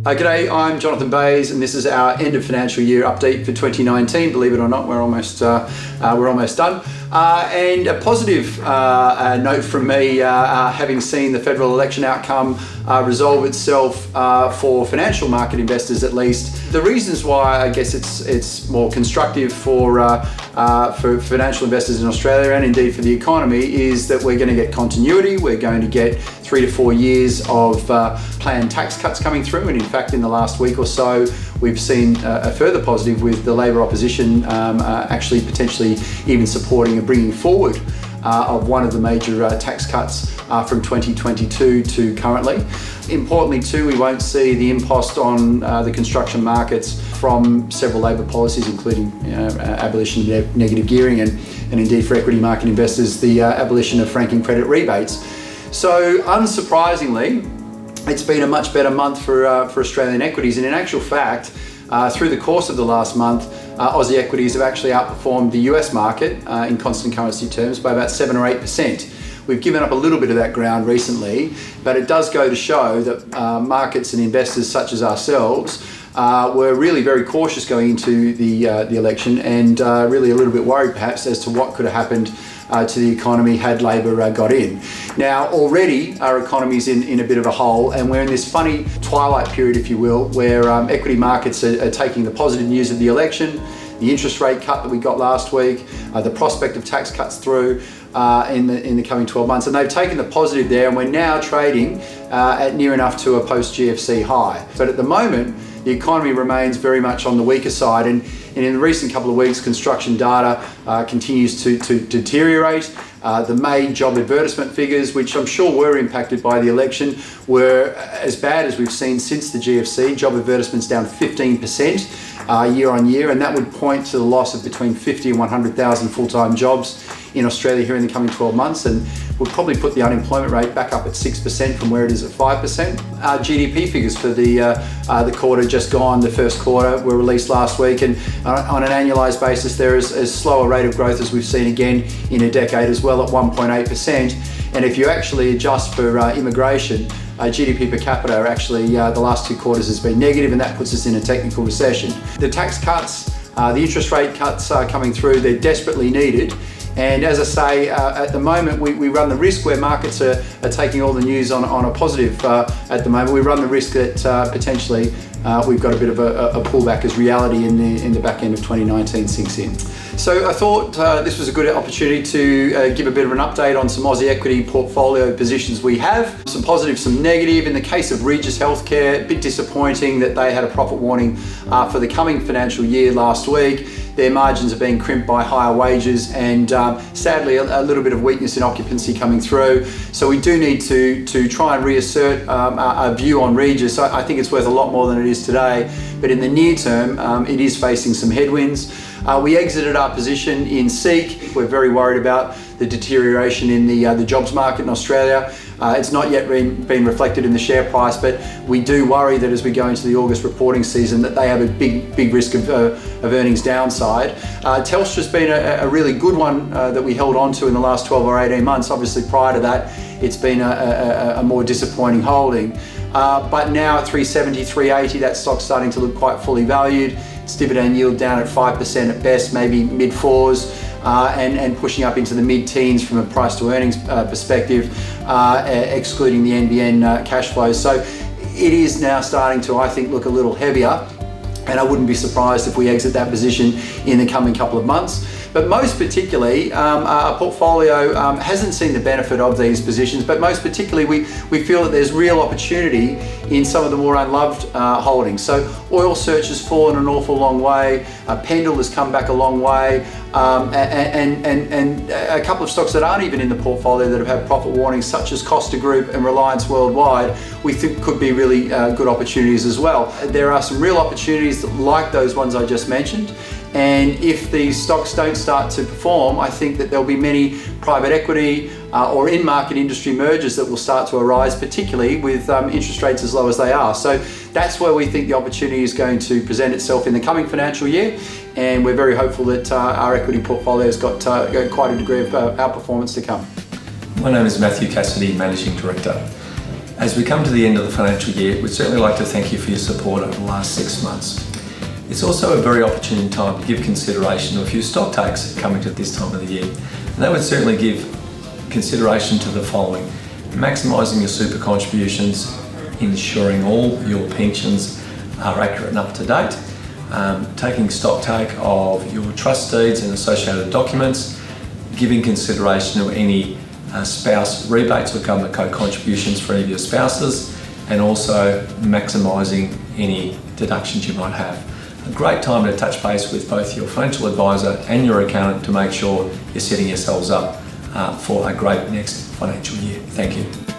G'day, I'm Jonathan Bayes, and this is our end of financial year update for 2019. Believe it or not, we're almost done. And a positive note from me, having seen the federal election outcome resolve itself for financial market investors at least. The reasons why I guess it's more constructive for financial investors in Australia and indeed for the economy is that we're going to get continuity. We're going to get 3 to 4 years of planned tax cuts coming through, and in fact in the last week or so we've seen a further positive with the Labor opposition actually potentially even supporting a bringing forward of one of the major tax cuts from 2022 to currently. Importantly too, we won't see the impost on the construction markets from several Labor policies, including abolition of negative gearing and indeed for equity market investors, the abolition of franking credit rebates. So unsurprisingly, it's been a much better month for Australian equities, and in actual fact, through the course of the last month, Aussie equities have actually outperformed the US market in constant currency terms by about 7 or 8%. We've given up a little bit of that ground recently, but it does go to show that markets and investors such as ourselves were really very cautious going into the election and really a little bit worried perhaps as to what could have happened to the economy had Labor got in. Now already our economy's in a bit of a hole, and we're in this funny twilight period, if you will, where equity markets are taking the positive news of the election, the interest rate cut that we got last week, the prospect of tax cuts through in the coming 12 months, and they've taken the positive there, and we're now trading at near enough to a post-GFC high. But at the moment, the economy remains very much on the weaker side, and in the recent couple of weeks, construction data continues to deteriorate. The May job advertisement figures, which I'm sure were impacted by the election, were as bad as we've seen since the GFC. Job advertisements down 15% year on year, and that would point to the loss of between 50 and 100,000 full-time jobs in Australia here in the coming 12 months, and would probably put the unemployment rate back up at 6% from where it is at 5%. Our GDP figures for the quarter just gone, the first quarter, were released last week, and on an annualised basis there is as slow a rate of growth as we've seen again in a decade as well at 1.8%. And if you actually adjust for immigration, GDP per capita actually the last 2 quarters has been negative, and that puts us in a technical recession. The tax cuts, the interest rate cuts are coming through, they're desperately needed. And as I say, at the moment we run the risk where markets are taking all the news on a positive at the moment. We run the risk that potentially we've got a bit of a pullback as reality in the back end of 2019 sinks in. So I thought this was a good opportunity to give a bit of an update on some Aussie equity portfolio positions we have. Some positive, some negative. In the case of Regis Healthcare, a bit disappointing that they had a profit warning for the coming financial year last week. Their margins are being crimped by higher wages and sadly a little bit of weakness in occupancy coming through. So we do need to try and reassert a view on Regis. I think it's worth a lot more than it is today, but in the near term it is facing some headwinds. We exited our position in Seek. We're very worried about the deterioration in the jobs market in Australia. It's not yet been reflected in the share price, but we do worry that as we go into the August reporting season that they have a big risk of earnings downside. Telstra's been a really good one that we held on to in the last 12 or 18 months. Obviously prior to that, it's been a more disappointing holding. But now at 370, 380, that stock's starting to look quite fully valued. Its dividend yield down at 5% at best, maybe mid-4s. And pushing up into the mid-teens from a price to earnings perspective, excluding the NBN cash flows. So it is now starting to, I think, look a little heavier, and I wouldn't be surprised if we exit that position in the coming couple of months. But most particularly, our portfolio hasn't seen the benefit of these positions, but most particularly we feel that there's real opportunity in some of the more unloved holdings. So Oil Search has fallen an awful long way, Pendle has come back a long way, and a couple of stocks that aren't even in the portfolio that have had profit warnings, such as Costa Group and Reliance Worldwide, we think could be really good opportunities as well. There are some real opportunities like those ones I just mentioned. And if these stocks don't start to perform, I think that there'll be many private equity or in-market industry mergers that will start to arise, particularly with interest rates as low as they are. So that's where we think the opportunity is going to present itself in the coming financial year, and we're very hopeful that our equity portfolio has got quite a degree of outperformance to come. My name is Mathew Cassidy, Managing Director. As we come to the end of the financial year, we'd certainly like to thank you for your support over the last 6 months. It's also a very opportune time to give consideration to a few stock takes coming to this time of the year. And that would certainly give consideration to the following: maximising your super contributions, ensuring all your pensions are accurate and up to date, taking stock take of your trust deeds and associated documents, giving consideration to any spouse rebates or government co-contributions for any of your spouses, and also maximising any deductions you might have. A great time to touch base with both your financial advisor and your accountant to make sure you're setting yourselves up for a great next financial year. Thank you.